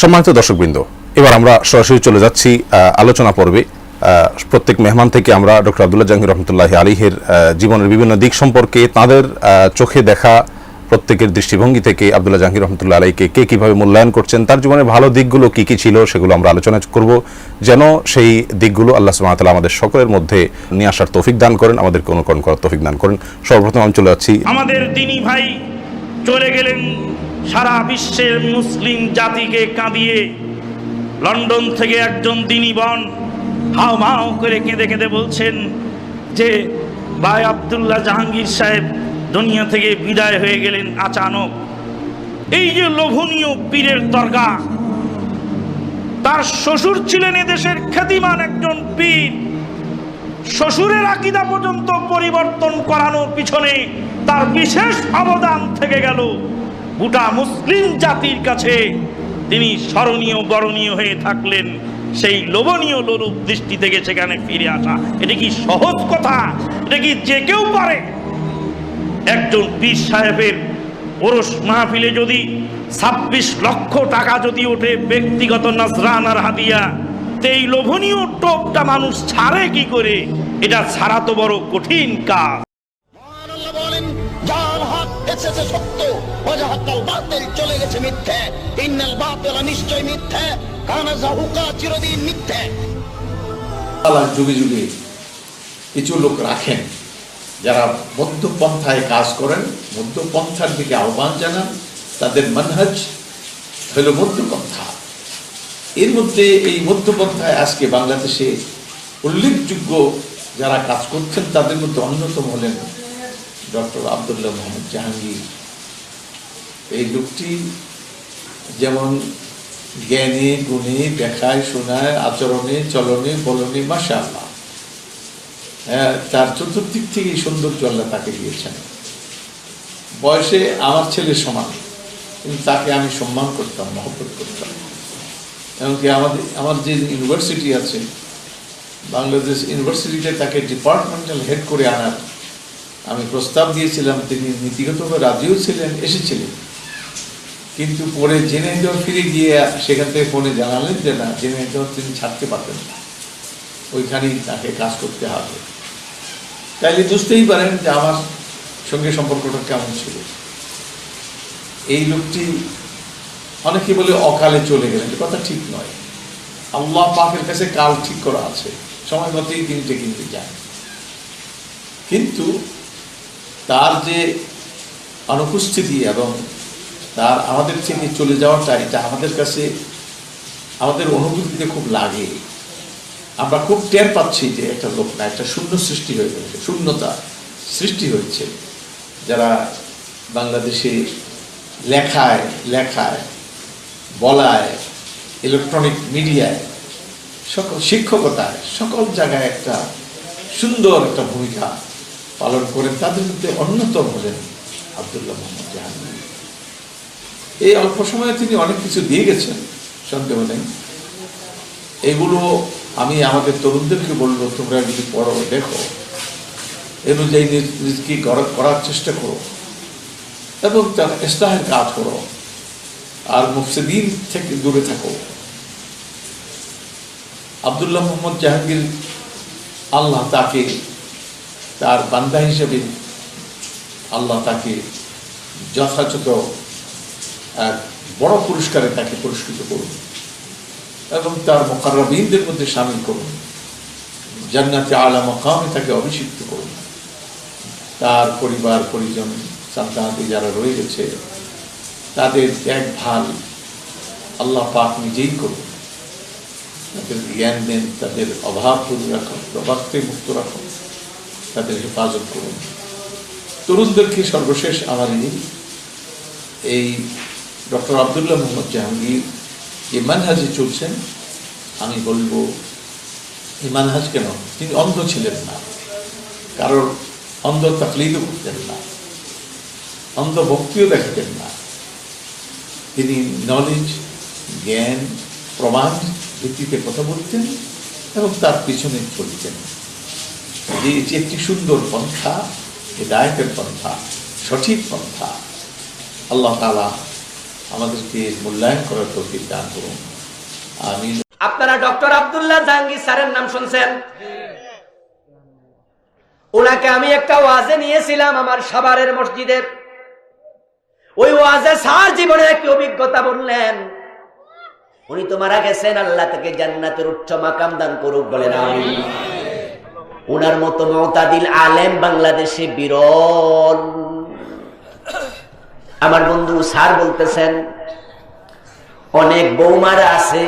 সম্মানিত দর্শকবৃন্দ, এবার আমরা সরাসরি চলে যাচ্ছি আলোচনা পর্বে। প্রত্যেক মেহমান থেকে আমরা ডক্টর আব্দুল্লাহ জাহাঙ্গীর রহমতুল্লাহি আলাইহির জীবনের বিভিন্ন দিক সম্পর্কে, তাদের চোখে দেখা প্রত্যেকের দৃষ্টিভঙ্গি থেকে আব্দুল্লাহ জাহাঙ্গীর রহমতুল্লাহ আলাইকে কে কীভাবে মূল্যায়ন করছেন, তার জীবনের ভালো দিকগুলো কী কী ছিল সেগুলো আমরা আলোচনা করব, যেন সেই দিকগুলো আল্লাহ সুবহানাহু ওয়া তাআলা আমাদের সকলের মধ্যে নিয়ে আসার তৌফিক দান করেন, আমাদেরকে অনুকরণ করার তৌফিক দান করেন। সর্বপ্রথম আমি চলে যাচ্ছি, আমাদের দ্বীনি ভাই চলে গেলেন সারা বিশ্বের মুসলিম জাতিকে কাঁদিয়ে। লন্ডন থেকে একজন দ্বীনি বোন হাও মাও করে কেঁদে কেঁদে বলছেন যে ভাই আব্দুল্লাহ জাহাঙ্গীর সাহেব দুনিয়া থেকে বিদায় হয়ে গেলেন আচানক। এই যে লোভনীয় পীরের দরগা, তার শ্বশুর ছিলেন এদেশের খ্যাতিমান একজন পীর। শ্বশুরের আকীদা পর্যন্ত পরিবর্তন করানোর পিছনে তার বিশেষ অবদান থেকে গেল। গোটা মুসলিম জাতির কাছে তিনি স্মরণীয় বরণীয় হয়ে থাকলেন। সেই লোভনীয় লোলুপ দৃষ্টি থেকে সেখানে ফিরে আসা, এটা কি সহজ কথা? এটা কি যে কেউ পারে? একজন পীর সাহেবের ওরস মাহফিলে যদি 26 লক্ষ টাকা যদি ওঠে ব্যক্তিগত নজরানার হাদিয়া, এই লোভনীয় টোপটা মানুষ ছাড়ে কি করে? এটা ছাড়া তো বড় কঠিন কাজ। বলেন যার হক এসেছে সত্য, ওয়াজাহাকাল বাতিল চলে গেছে মিথ্যে। ইন্নাল বাতিল নিশ্চয় মিথ্যে, কানা যাহুকা চিরদিন মিথ্যে। আল্লাহ যুগে যুগে কিছু লোক রাখেন যারা মধ্যপন্থায় কাজ করেন, মধ্যপন্থার দিকে আহ্বান জানান। তাদের মানহাজ হলো মধ্যপন্থা। এর মধ্যে এই মধ্যপন্থায় আজকে বাংলাদেশে উল্লেখযোগ্য যারা কাজ করছেন তাদের মধ্যে অন্যতম হলেন ডক্টর আব্দুল্লাহ মোহাম্মদ জাহাঙ্গীর। এই লোকটি যেমন জ্ঞানে গুণে, দেখায় শোনায়, আচরণে চলনে বলনে মাশাআল্লাহ, তার চতুর্দিক থেকে সৌন্দর্য আল্লাহ তাকে দিয়েছেন। বয়সে আমার ছেলের সমান, কিন্তু তাকে আমি সম্মান করতাম, মহব্বত করতাম। এমনকি আমার যে ইউনিভার্সিটি আছে, বাংলাদেশ ইউনিভার্সিটিতে তাকে ডিপার্টমেন্টাল হেড করে আনার আমি প্রস্তাব দিয়েছিলাম। তিনি নীতিগতভাবে রাজিও ছিলেন, এসেছিলেন। কিন্তু পরে জেনে দেওয়া ফিরে গিয়ে সেখান থেকে ফোনে জানালেন যে না, জেনে দেওয়া তিনি ছাড়তে পারবেন না, ওইখানেই তাকে কাজ করতে হবে। তাইলে বুঝতেই পারেন যে আমার সঙ্গে সম্পর্কটা কেমন ছিল। এই লোকটি অনেকে বলে অকালে চলে গেলেন, এ কথা ঠিক নয়। আল্লাহ পাকের কাছে কাল ঠিক করা আছে, সময় মতেই তিনি কিনতে যান। কিন্তু তার যে অনুপস্থিতি এবং তার আমাদের থেকে চলে যাওয়াটা, এটা আমাদের কাছে আমাদের অনুভূতিতে খুব লাগে। আমরা খুব টের পাচ্ছি যে একটা লোক না, একটা শূন্য সৃষ্টি হয়ে গেছে, শূন্যতা সৃষ্টি হয়েছে। যারা বাংলাদেশে লেখায় বলায়, ইলেকট্রনিক মিডিয়ায়, সকল শিক্ষকতায়, সকল জায়গায় একটা সুন্দর একটা ভূমিকা পালন করেন, তাদের মধ্যে অন্যতম হলেন আব্দুল্লাহ মোহাম্মদ জাহাঙ্গীর। এই অল্প সময়ে তিনি অনেক কিছু দিয়ে গেছেন, সন্দেহ নেই। এগুলো আমি আমাদের তরুণদেরকে বলবো, তোমরা যদি পড়ো, দেখো, এই অনুযায়ী নিজকে করার চেষ্টা করো এবং তার ইসলাহের কাজ করো, আর মুফসিদিন থেকে দূরে থাকো। আব্দুল্লাহ মোহাম্মদ জাহাঙ্গীর, আল্লাহ তাকে তার বান্দা হিসেবে আল্লাহ তাকে যথাযথ এক বড় পুরস্কারে তাকে পুরস্কৃত করুন এবং তার মুকাররাবিনদের মধ্যে শামিল করুন। জান্নাতে আলা মাকামে তাকে অভিষিক্ত করুন। তার পরিবার পরিজন সন্তানাদি যারা রয়ে গেছে, তাদের দেখভাল আল্লাহ পাক নিজেই করুন। তাদের জ্ঞান দেন, তাদের অভাব দূর রাখুন, প্রভাবকে মুক্ত রাখুন, তাদের হেফাজত করুন। তরুণদেরকে সর্বশেষ আমার এই ডক্টর আব্দুল্লাহ মোহাম্মদ জাহাঙ্গীর যে মানহাজে চলছেন, আমি বলবো এই মানহাজ কেন, তিনি অন্ধ ছিলেন না, কারোর অন্ধ তাকলিদও করতেন না, অন্ধ ভক্তিও দেখাতেন না। তিনি নলেজ, জ্ঞান, প্রমাণ ভিত্তিতে কথা বলতেন এবং তার পিছনে চলতেন। যে একটি সুন্দর পন্থা, হেদায়েতের পন্থা, সঠিক পন্থা, আল্লাহ তাআলা আমাদেরকে মূল্যায়ন করার তৌফিক দান করুন। আমিন। আপনারা ডক্টর আব্দুল্লাহ জাহাঙ্গীর স্যারের নাম শুনছেন? ওনাকে আমি একটা ওয়াজে নিয়েছিলাম আমার সাভারের মসজিদে। ওই ওয়াজে স্যার জীবনে একটি অভিজ্ঞতা বললেন। উনি তো মারা গেছেন, আল্লাহ তাকে জান্নাতের উচ্চ মাকাম দান করুক, বলেন আমিন। উনার মতো মুতাদিল আলেম বাংলাদেশে বিরল। আমার বন্ধু স্যার বলতেছেন অনেক বৌমারা আছে,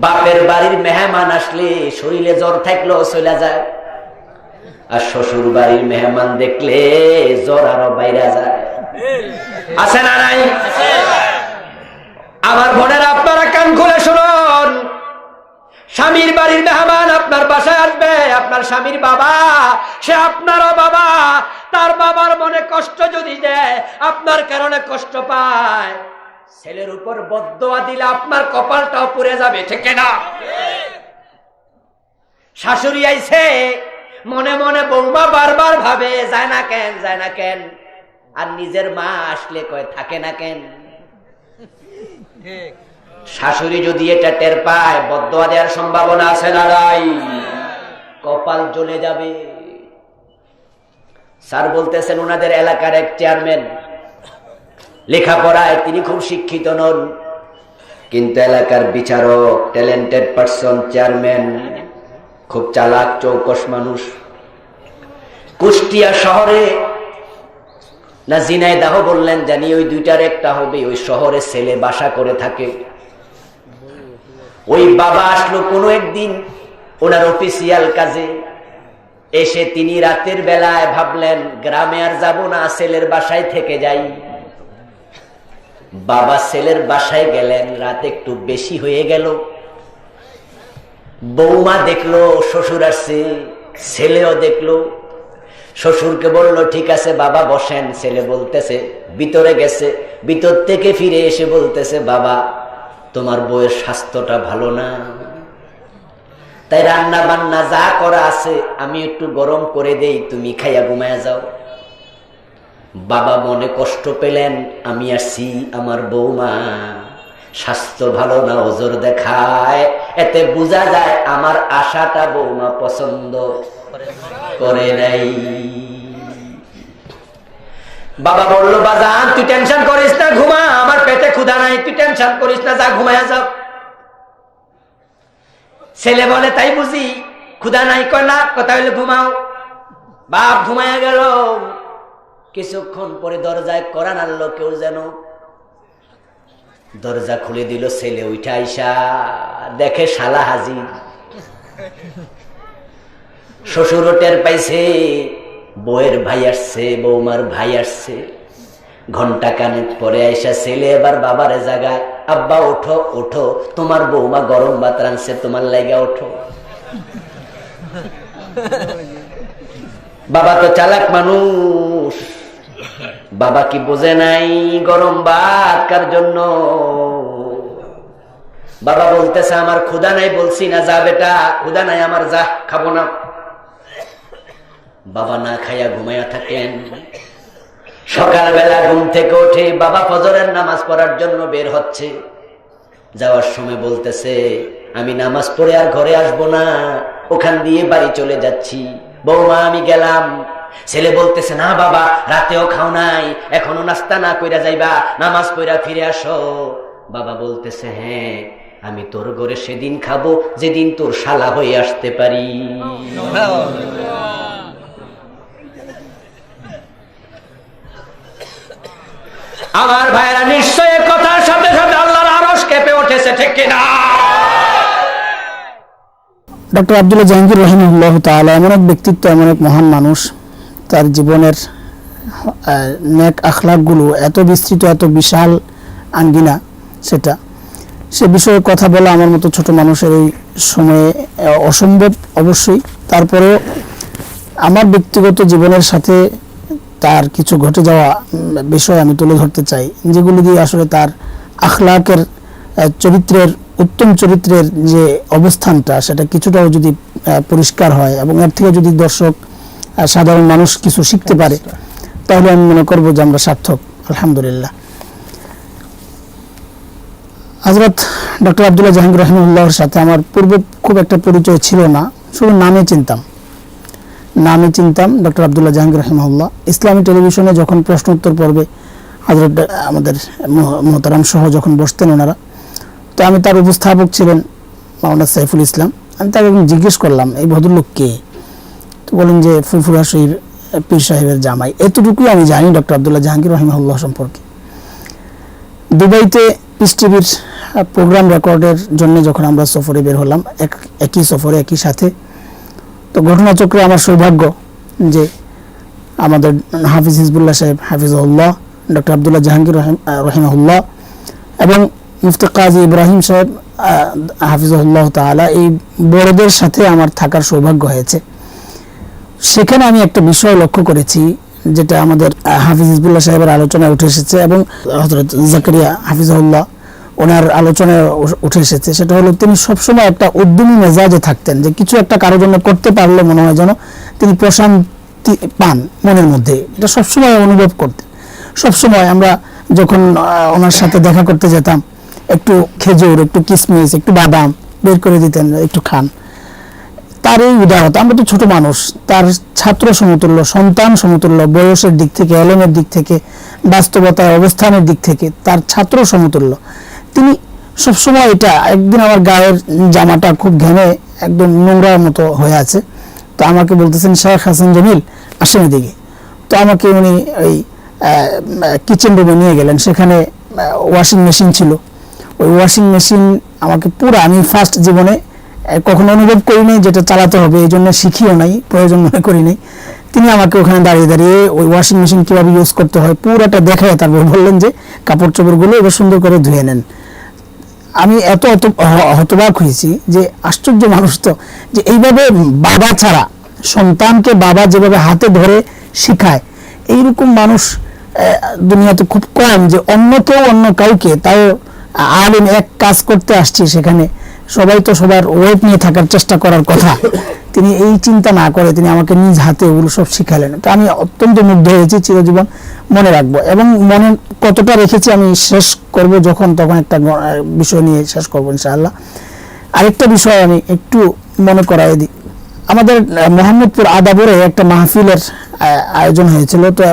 বাপের বাড়ির মেহমান আসলে শরীরে জ্বর থাকলেও চলে যায়, আর শ্বশুর বাড়ির মেহমান দেখলে জ্বর আরো বাইরে যায়। আছে না নাই? আমার বোনেরা, আপনারা কান খুলে শুনুন। স্বামীর বাড়ির মেহমান আপনার বাসায় আসবে, আপনার স্বামীর বাবা, সে আপনারও বাবা। তার বাবার মনে কষ্ট যদি দেয়, আপনার কারণে কষ্ট পায়, ছেলের উপর বদদোয়া দিলে আপনার কপালটাও পুড়ে যাবে, ঠিক না? শাশুড়ি আইছে, মনে মনে বৌমা বারবার ভাবে যায় না কেন, যায় না কেন, আর নিজের মা আসলে কয় থাকে না কেন। শাশুড়ি যদি এটা টের পায়, বদদোয়া দেওয়ার সম্ভাবনা আছে না নাই? কপাল জ্বলে যাবে। স্যার বলতেছেন ওনাদের এলাকার এক চেয়ারম্যান, লেখাপড়ায় তিনি খুব শিক্ষিত নন, কিন্তু এলাকার বিচারক, ট্যালেন্টেড পারসন, চেয়ারম্যান, খুব চালাক চৌকস মানুষ। কুষ্টিয়া শহরে না ঝিনাইদহ বললেন জানি, ওই দুইটার একটা হবে, ওই শহরে ছেলে বাসা করে থাকে। ওই বাবা আসলো কোনো একদিন ওনার অফিসিয়াল কাজে, এসে তিনি রাতের বেলায় ভাবলেন গ্রামে আর যাব না, ছেলের বাসায় থেকে যাই। বাবা ছেলের বাসায় গেলেন, রাত একটু বেশি হয়ে গেল। বৌমা দেখলো শ্বশুর আসছে, ছেলেও দেখলো। শ্বশুরকে বলল ঠিক আছে বাবা বসেন। ছেলে বলতেছে, ভিতরে গেছে, ভিতর থেকে ফিরে এসে বলতেছে, বাবা তোমার বউয়ের স্বাস্থ্যটা ভালো না, তাই রান্না বান্না যা করা আছে আমি একটু গরম করে দেই, তুমি খাইয়া ঘুমায়া যাও। বাবা মনে কষ্ট পেলেন, আমি আসছি, আমার বৌমা স্বাস্থ্য ভালো না, ওজোর দেখায়, এতে বোঝা যায় আমার আশাটা বৌমা পছন্দ করে নাই। বাবা বলল, বাজান তুই টেনশন করিস না, ঘুমা, আমার পেটে ক্ষুধা নাই, তুই টেনশন করিস না, যা ঘুমায়া যাও। ছেলে বলে, তাই বুঝি ক্ষুধা নাই? কয় না, কথা হইলে ঘুমাও। বাপ ঘুমায়া গেল। কিছুক্ষণ পরে দরজায় কড়া নাড়ল কেউ যেন, দরজা খুলে দিল। ছেলে উঠা আইসা দেখে শালা হাজির। শ্বশুরও টের পাইছে, বউয়ের ভাই আসছে, বৌমার ভাই আসছে। ঘন্টা কানেক পরে আইসা ছেলে এবার বাবারে জাগায়, আব্বা ওঠো ওঠো, তোমার বৌমা গরম ভাত রাঁধছে, তোমার লাগা ওঠো। বাবা তো চালাক মানুষ, বাবা কি বোঝে নাই গরম ভাত কার জন্য? বাবা বলতেছে, আমার ক্ষুধা নাই, বলছি না যা বেটা, ক্ষুধা নাই আমার, যা খাবো না। বাবা না খাইয়া ঘুমাইয়া থাকেন। সকালবেলা ঘুম থেকে উঠে বাবা ফজরের নামাজ পড়ার জন্য বের হচ্ছে। যাওয়ার সময় বলতেছে, আমি নামাজ পড়ে আর ঘরে আসবো না, ওখান দিয়ে বাড়ি চলে যাচ্ছি, বৌমা আমি গেলাম। ছেলে বলতেছে, না বাবা, রাতেও খাও নাই, এখনো নাস্তা না কইরা যাইবা, নামাজ পড়া ফিরে আসো। বাবা বলতেছে, হ্যাঁ আমি তোর ঘরে সেদিন খাবো যেদিন তোর শালা হয়ে আসতে পারি। আমার ভাইরা, নিশ্চয় কথার সাথে সাথে আল্লাহর আরশ কেঁপে উঠেছে, ঠিক কিনা? ডক্টর আব্দুল্লাহ জাহাঙ্গীর রাহিমাহুল্লাহ তাআলা এমন এক ব্যক্তিত্ব, এমন এক মহান মানুষ, তার জীবনের নেক আখলাকগুলো এত বিস্তৃত, এত বিশাল আঙ্গিনা, সে বিষয়ে কথা বলা আমার মতো ছোট মানুষের এই সময়ে অসম্ভব অবশ্যই। তারপরেও আমার ব্যক্তিগত জীবনের সাথে তার কিছু ঘটে যাওয়া বিষয় আমি তুলে ধরতে চাই, যেগুলো দিয়ে আসলে তার আখলাকের চরিত্রের, উত্তম চরিত্রের যে অবস্থানটা, সেটা কিছুটাও যদি পরিষ্কার হয় এবং এর থেকে যদি দর্শক, সাধারণ মানুষ কিছু শিখতে পারে, তাহলে আমি মনে করবো যে আমরা সার্থক। আলহামদুলিল্লাহ। হযরত ডক্টর আব্দুল্লাহ জাহাঙ্গীর রাহিমাহুল্লাহর সাথে আমার পূর্বে খুব একটা পরিচয় ছিল না, শুধু নামে চিনতাম ডক্টর আব্দুল্লাহ জাহাঙ্গীর রাহিমাহুল্লাহ। ইসলামী টেলিভিশনে যখন প্রশ্ন উত্তর পর্বে হযরত আমাদের মোহতারাম সহ যখন বসতেন ওনারা, তো আমি তার উপস্থাপক ছিলেন মাওলানা সাইফুল ইসলাম। আমি তাকে জিজ্ঞেস করলাম এই ভদ্রলোক কে, তো বলেন যে ফুরফুরা শহীদ পীর সাহেবের জামাই। এতটুকুই আমি জানি ডক্টর আব্দুল্লাহ জাহাঙ্গীর রাহিমাহুল্লাহ সম্পর্কে। দুবাইতে পিস টিভির প্রোগ্রাম রেকর্ডের জন্য যখন আমরা সফরে বের হলাম, একই সফরে একই সাথে, তো ঘটনাচক্রে আমার সৌভাগ্য যে আমাদের হাফিজ হিজবুল্লাহ সাহেব হাফিজুল্লাহ, ডক্টর আব্দুল্লাহ জাহাঙ্গীর রাহিমাহুল্লাহ এবং মুফতি কাজী ইব্রাহিম সাহেব হাফিজুল্লাহ তাআলা, এই বড়দের সাথে আমার থাকার সৌভাগ্য হয়েছে। সেখানে আমি একটা বিষয় লক্ষ্য করেছি যেটা আমাদের হাফিজ হিজবুল্লাহ সাহেবের আলোচনায় উঠে এসেছে এবং হযরত জাকারিয়া হাফিজুল্লাহ ওনার আলোচনায় উঠে এসেছে, সেটা হলো তিনি সবসময় একটা উদ্যমী মেজাজে থাকতেন, যে কিছু একটা কারোর জন্য করতে পারলে মনে হয় যেন তিনি প্রশান্তি পান মনের মধ্যে, এটা সবসময় অনুভব করতেন। সবসময় আমরা যখন ওনার সাথে দেখা করতে যেতাম, একটু খেজুর, একটু কিশমিশ, একটু বাদাম বের করে দিতেন, একটু খান। তার এই উদাহরণ, আমরা তো ছোট মানুষ, তার ছাত্র সমতুল্য, সন্তান সমতুল্য, বয়সের দিক থেকে, এলেমের দিক থেকে, বাস্তবতার অবস্থানের দিক থেকে তার ছাত্র সমতুল্য। তিনি সবসময় এটা, একদিন আমার গায়ের জামাটা খুব ঘেমে একদম নোংরার মতো হয়ে আছে, তো আমাকে বলতেছেন শেখ হাসান জামিল আসেন এদিকে। তো আমাকে উনি ওই কিচেন রুমে নিয়ে গেলেন, সেখানে ওয়াশিং মেশিন ছিল। ওই ওয়াশিং মেশিন আমাকে পুরো, আমি ফার্স্ট জীবনে কখনো অনুভব করিনি যেটা চালাতে হবে, এই জন্য শিখিও নাই, প্রয়োজন মনে করি নাই। তিনি আমাকে ওখানে দাঁড়িয়ে দাঁড়িয়ে ওই ওয়াশিং মেশিন কীভাবে ইউজ করতে হয় পুরোটা দেখায় তারপর বললেন যে কাপড় চোপড়গুলো এবার সুন্দর করে ধুয়ে নেন। আমি এত হতবাক হয়েছি যে আশ্চর্য মানুষ তো, যে এইভাবে বাবা ছাড়া সন্তানকে বাবা যেভাবে হাতে ধরে শিখায়, এইরকম মানুষ দুনিয়াতে খুব কম, যে অন্য কেউ অন্য কাউকে, তাও আলিম এক কাজ করতে আসছি, সেখানে সবাই তো সবার ওয়েট নিয়ে থাকার চেষ্টা করার কথা, তিনি এই চিন্তা না করে তিনি আমাকে নিজ হাতে ওগুলো সব শিখালেন। তো আমি অত্যন্ত মুগ্ধ হয়েছি, চিরজীবন মনে রাখবো। এবং মনে কতটা রেখেছি আমি শেষ করব যখন, তখন একটা বিষয় নিয়ে শেষ করবো ইনশাআল্লাহ। আরেকটা বিষয় আমি একটু মনে করাই দিই, আমাদের মোহাম্মদপুর আদাবরে একটা মাহফিলের আয়োজন হয়েছিল। তো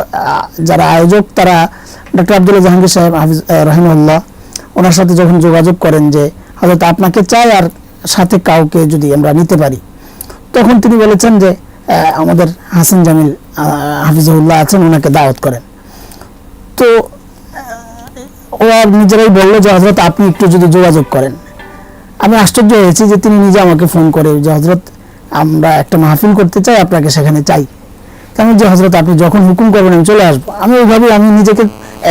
যারা আয়োজক তারা ডক্টর আব্দুল্লাহ জাহাঙ্গীর সাহেব হাফিজ রাহিমাহুল্লাহ, ওনার সাথে যখন যোগাযোগ করেন যে হয়তো আপনাকে চাই আর সাথে কাউকে যদি আমরা নিতে পারি, তখন তিনি বলেছেন যে আমাদের হাসান জামিল হাফিজুল্লাহ আছেন, ওনাকে দাওয়াত করেন। তো ওরা নিজেরাই বললো যে হযরত আপনি একটু যদি যোগাযোগ করেন। আমি আশ্চর্য হয়েছি যে তিনি নিজে আমাকে ফোন করে যে হযরত আমরা একটা মাহফিল করতে চাই, আপনাকে সেখানে চাই। কেন যে হযরত আপনি যখন হুকুম করবেন আমি চলে আসবো। আমি ওইভাবে, আমি নিজেকে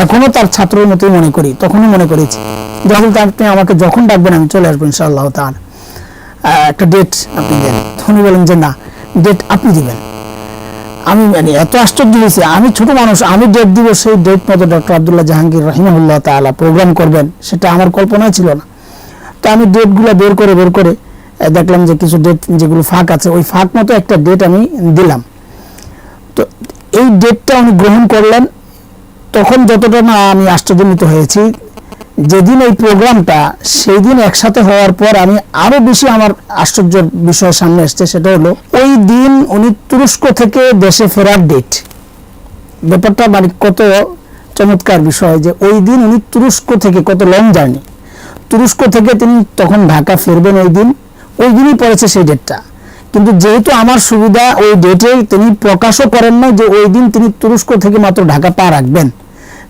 এখনো তার ছাত্রের মতোই মনে করি, তখনও মনে করেছি যে হযরত আপনি আমাকে যখন ডাকবেন আমি চলে আসবো ইনশাআল্লাহ তাআলা, একটা ডেট আপনি দেন। উনি বলেন যে না, ডেট আপনি দিবেন। আমি মানে এত আশ্চর্য হয়েছি, আমি ছোট মানুষ, আমি ডেট দিব, সেই ডেট মতো ডক্টর আব্দুল্লাহ জাহাঙ্গীর রাহিমাহুল্লাহ তাআলা প্রোগ্রাম করবেন, সেটা আমার কল্পনায় ছিল না। তো আমি ডেটগুলো বের করে দেখলাম যে কিছু ডেট যেগুলো ফাঁক আছে, ওই ফাঁক মতো একটা ডেট আমি দিলাম। তো এই ডেটটা উনি গ্রহণ করলেন। তখন যতটা না আমি আশ্চর্যান্বিত হয়েছি, যেদিন এই প্রোগ্রামটা, সেই দিন একসাথে হওয়ার পর আমি আরো বেশি আমার আশ্চর্যের বিষয় সামনে এসছে। সেটা হলো ওই দিন উনি তুরস্ক থেকে দেশে ফেরার ডেট। ব্যাপারটা মানে কত চমৎকার বিষয় যে ওই দিন উনি তুরস্ক থেকে, কত লং জার্নি, তুরস্ক থেকে তিনি তখন ঢাকা ফিরবেন, ওই দিনই পড়েছে সেই ডেটটা। কিন্তু যেহেতু আমার সুবিধা, ওই ডেটে তিনি প্রকাশও করেন না যে ওই দিন তিনি তুরস্ক থেকে মাত্র ঢাকা পা রাখবেন।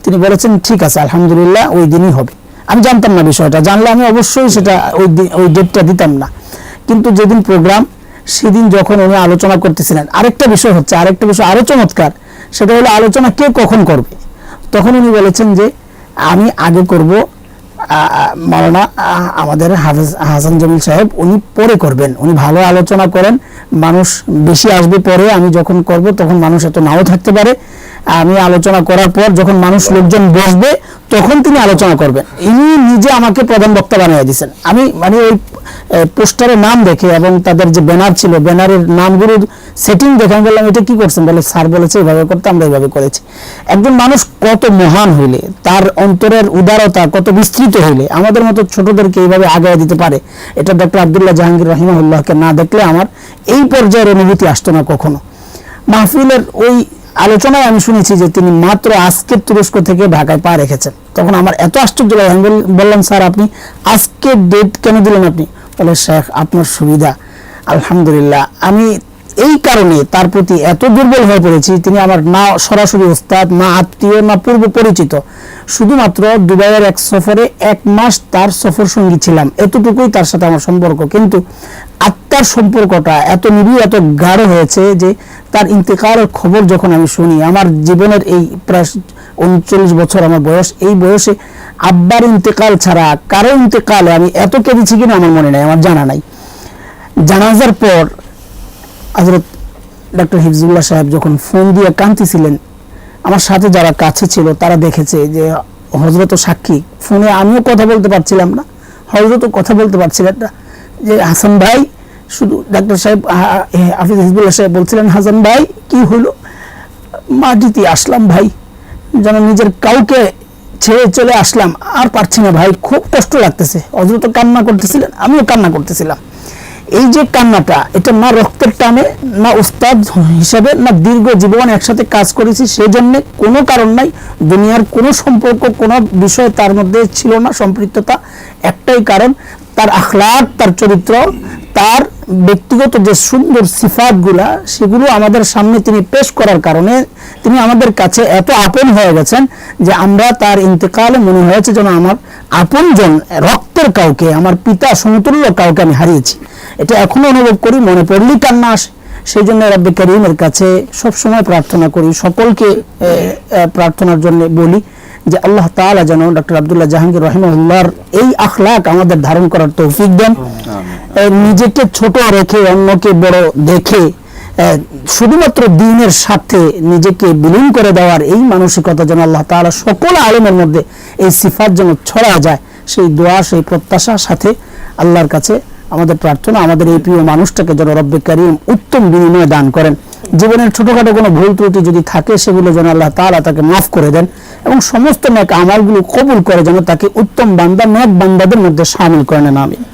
তিনি বলেছেন ঠিক আছে আলহামদুলিল্লাহ ওই দিনই হবে। আমি জানতাম না বিষয়টা, জানলে আমি অবশ্যই সেটা ওই ডেটটা দিতাম না। কিন্তু যেদিন প্রোগ্রাম, সেদিন যখন উনি আলোচনা করতেছিলেন, আরেকটা বিষয় আরো চমৎকার, সেটা হলো আলোচনা কে কখন করবে। তখন উনি বলেছেন যে আমি আগে করব, মাওলানা আমাদের হাফিজ হাসান জামিল সাহেব উনি পরে করবেন, উনি ভালো আলোচনা করেন, মানুষ বেশি আসবে পরে, আমি যখন করব তখন মানুষ এত নাও থাকতে পারে, আমি আলোচনা করার পর যখন মানুষ লোকজন বসবে তখন তিনি আলোচনা করবেন। ইনি নিজে আমাকে প্রধান বক্তা বানিয়ে দিয়েছেন। আমি মানে ওই পোস্টারের নাম দেখে এবং তাদের যে ব্যানার ছিল ব্যানারের নামগুলোর সেটিং দেখে আমি বললাম এটা কি করছেন, বলে স্যার বলেছে এভাবে করতে, আমরা এইভাবে করেছি। একজন মানুষ কত মহান হইলে, তার অন্তরের উদারতা কত বিস্তৃত হইলে আমাদের মতো ছোটদেরকে এইভাবে আগায় দিতে পারে, এটা ডক্টর আব্দুল্লাহ জাহাঙ্গীর রহিমাহুল্লাহকে না দেখলে আমার এই পর্যায়ের অনুভূতি আসতো না কখনো। মাহফিলের ওই আলোচনায় আমি শুনেছি যে তিনি মাত্র আজকে তুরস্ক থেকে ঢাকায় পা রেখেছেন। তখন আমার এত আশ্চর্য লাগে, আমি বললাম স্যার আপনি আজকে ডেট কেন দিলেন আপনি? বলে শেখ আপনার সুবিধা। আলহামদুলিল্লাহ, আমি এই কারণে তার প্রতি এত দুর্বল হয়ে পড়েছি, তিনি আমার না সরাসরি ওস্তাদ, না আত্মীয়, না পূর্ব পরিচিত, শুধুমাত্র দুবাইয়ের এক সফরে 1 মাস তার সফর সঙ্গী ছিলাম, এতটুকুই তার সাথে আমার সম্পর্ক। কিন্তু আত্মার সম্পর্কটা এত নিবিড়, এত গাঢ় হয়েছে যে তার ইন্তেকালের খবর যখন আমি শুনি, আমার জীবনের এই প্রায় 39 বছর আমার বয়স, এই বয়সে আব্বার ইন্তেকাল ছাড়া কারো ইন্তেকালে আমি এত কেঁদেছি কিনা আমার মনে নাই, আমার জানা নাই। জানাজার পর হযরত ডক্টর হিফজুল্লাহ সাহেব যখন ফোন দিয়ে কাঁদতেছিলেন, আমার সাথে যারা কাছে ছিল তারা দেখেছে যে হযরত সাক্ষী, ফোনে আমিও কথা বলতে পারছিলাম না, হযরতও কথা বলতে পারছিলেন না, যে হাসান ভাই, শুধু ডাক্তার সাহেব হাফিজ হিজবুল্লাহ সাহেব বলছিলেন হাসান ভাই কি হলো, মাটিতে আসলাম ভাই, যেন নিজের কাউকে ছেড়ে চলে আসলাম, আর পারছি না ভাই, খুব কষ্ট লাগতেছে। হযরত কান্না করতেছিলেন, আমিও কান্না করতেছিলাম। এই যে কান্নাটা, এটা না রক্তের টানে, না উস্তাদ হিসাবে, না দীর্ঘ জীবন একসাথে কাজ করেছি সেই জন্য, কোনো কারণ নাই, দুনিয়ার কোনো সম্পর্ক, কোনো বিষয় তার মধ্যে ছিল না সম্পৃক্ততা। একটাই কারণ, তার আখলাক, তার চরিত্র, তার ব্যক্তিগত যে সুন্দর সিফাতগুলা, সেগুলো আমাদের সামনে তিনি পেশ করার কারণে তিনি আমাদের কাছে এত আপন হয়ে গেছেন যে আমরা তার ইন্তেকালে মনে হয়েছে যেন আমার আপনজন, রক্তের কাউকে, আমার পিতা সমতুল্য কাউকে আমি হারিয়েছি। এটা এখনো অনুভব করি, মনে পড়লেই কান্না আসে। সেই জন্য রব্বে কারীমের কাছে সবসময় প্রার্থনা করি, সকলকে প্রার্থনার জন্য বলি যে আল্লাহ তাআলা যেন ডক্টর আব্দুল্লাহ জাহাঙ্গীর রহিমাহুল্লাহর এই আখলাক আমাদের ধারণ করার তৌফিক দেন। নিজেকে ছোট রেখে অন্যকে বড় দেখে শুধুমাত্র দ্বীনের সাথে নিজেকে বিলীন করে দেওয়ার এই মানসিকতা যেন আল্লাহ তাআলা সকল আলেমের মধ্যে এই সিফাত যেন ছড়া যায়, সেই দোয়া, সেই প্রত্যাশার সাথে আল্লাহর কাছে আমাদের প্রার্থনা, আমাদের এই প্রিয় মানুষটাকে যেন রব্বে কারীম উত্তম বিনিময় দান করেন। জীবনের ছোটখাটো কোনো ভুল ত্রুটি যদি থাকে সেগুলো যেন আল্লাহ তাআলা তাকে মাফ করে দেন এবং সমস্ত নেক আমলগুলো কবুল করে যেন তাকে উত্তম বান্দা, নেক বান্দাদের মধ্যে শামিল করে নেন। আমিন।